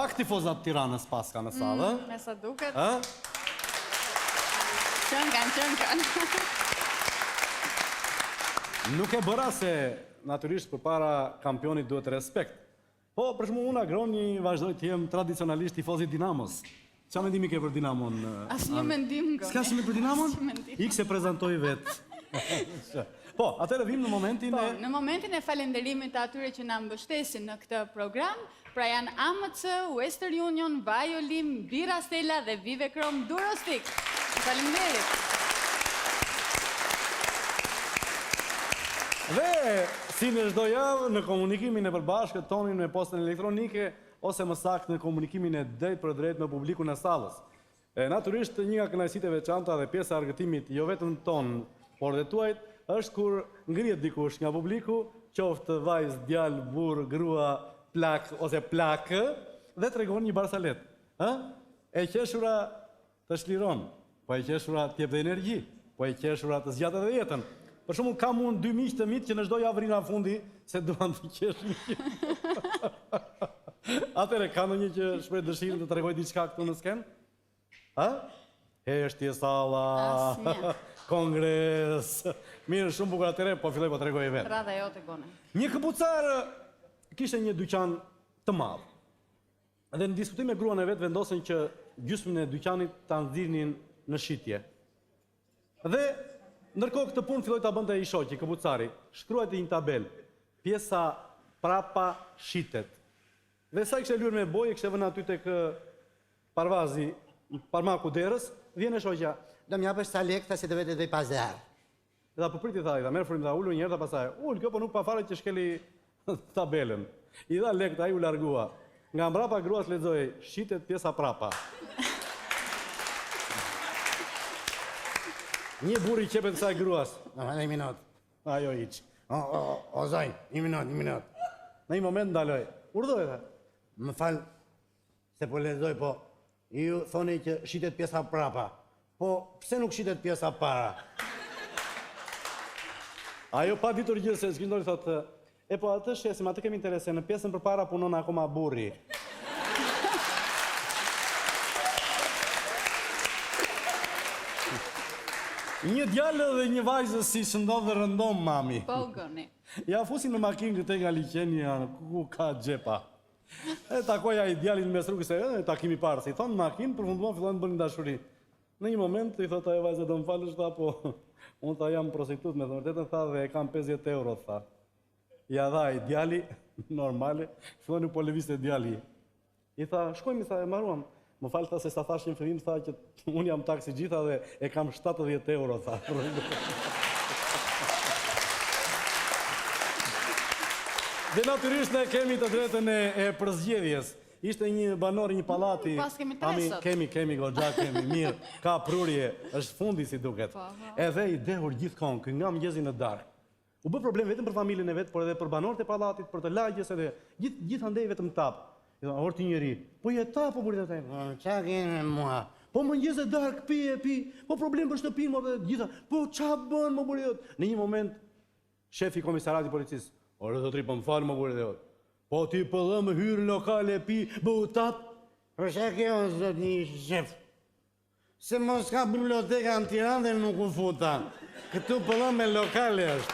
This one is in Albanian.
pak tifozat Tiranës paska në sallë. Me sa duket. Qënkan. Nuk e bëra se natyrisht përpara kampionit duhet respekt. Po, për shembull, unë agroni vazhdoj të jem tradicionalisht tifoz i Dinamos. Qa mendimi ke për Dinamon? Asë një mendim nga. S'ka shumë për Dinamon? Ik se prezentoj vetë. Po, atëre vim në momentin e... Në momentin e falenderimit të atyre që na mbështesin në këtë program, pra janë AMC, Western Union, Vajolim, Bira Stella dhe Vive Krom Durostik. Faleminderit. Dhe, si në çdo javë, në komunikimin e përbashkët tonin me postën elektronike, ose më saktë në komunikimin e drejt për drejt me publikun e sallës. Natyrisht, një nga kënaqësitë e veçanta dhe pjesa e argëtimit jo vetëm ton, por dhe tuajt, është kur ngrihet dikush nga publiku, qoftë vajzë, djalë, burr, grua, plak ose plakë, dhe tregon një barsalet. E qeshura të shliron, po e qeshura të jep dhe energji, po e qeshura të zgjatë edhe jetën. Për shembull, kam unë 2 miq të mit që në çdo javë rinë fundi se duan të qeshin. Atëre, ka ndonjë që shpreh dëshirën të tregoj diçka këtu në sken? Heshtje salla, kongres. Mirë, shumë bukur atëre, po filloj po tregoj vetë. Radha jote gone. Një këpucar kishte një dyqan të madh. Dhe në diskutim me gruan e vet vendosën që gjysmën e dyqanit ta nxirrnin në shitje. Dhe ndërkohë këtë punë filloi ta bënte ai shoqi, këpucari. Shkruajte një tabel. Pjesa prapa shitet. Dhe sa kështë e lurë me bojë, kështë e vënë aty tek parvazi, parmaku derës, vjen e shoqja. Do m'japësh sa lekë, se të vete dhe i pazar. Dhe po priti tha, i tha, merë furim, tha, ullu njerë, tha pasaj, kjo po nuk pa fare që shkeli tabelen. I dha lekë, tha, i u largua. Nga mbrapa gruas lexoi, shitet pjesa prapa. Një burr i qepet kësaj gruas. Një minut. Ajo iq. O zoj, një minut. Në një moment ndaloj. Urdhoj, tha. Më falë, se po lexoj, po, ju thoni që shitet pjesa prapa. Po, pse nuk shitet pjesa para? Ajo pa ditur gjë se s'kindori thotë, e po atë shesim, atë kemi interese, në pjesën përpara punon akoma burri. Një djalë dhe një vajzë si shëndodh dhe rëndom, mami. Po, gëni. Ja fusin në makinë këte nga liqenja, ku ka gjepa. E takoja i djalin mes rrugës e takimi parë, si thonë makinë, përfunduan fillon të bënin dashuri. Në një moment, i thot ajo vajzë, do më falësh, tha, po, unë tha jam prostitut me të vërtetën, tha, dhe e kam 50 euro, tha. Ja dha i djali, normale, fillon po lëviste djali. I tha, shkojmë, i tha, e maruam. Më falë, tha, se sa thash një fillim, tha, që unë jam taksi gjitha dhe e kam 70 euro, tha. Dhe natyrisht ne kemi të drejtën e përzgjedhjes. Ishte një banor, një pallati. Pas kemi tresot. Kemi goxha, kemi mirë. Ka prurje, është fundi si duket. Edhe i dehur gjithkohon, kë nga mëngjesi në darkë. U bë problem vetëm për familjen e vet, por edhe për banorët e pallatit, për të lagjes edhe gjithandej vetëm tap. I thonë, or ti njeri, po je tap po burit atë. Qa keni me mua? Po mëngjes e darkë pi, po problem për shtëpinë, po gjitha. Po qa bën më burit? Në një moment shefi komisariatit policisë, orë zotri, po më falë më burit e po ti pëllë më hyrë lokale pi, bëutap. Për shë kjo, zot një shef, se mos ka biblioteka në Tiranë dhe nuk u futa. Këtu pëllë me lokale është.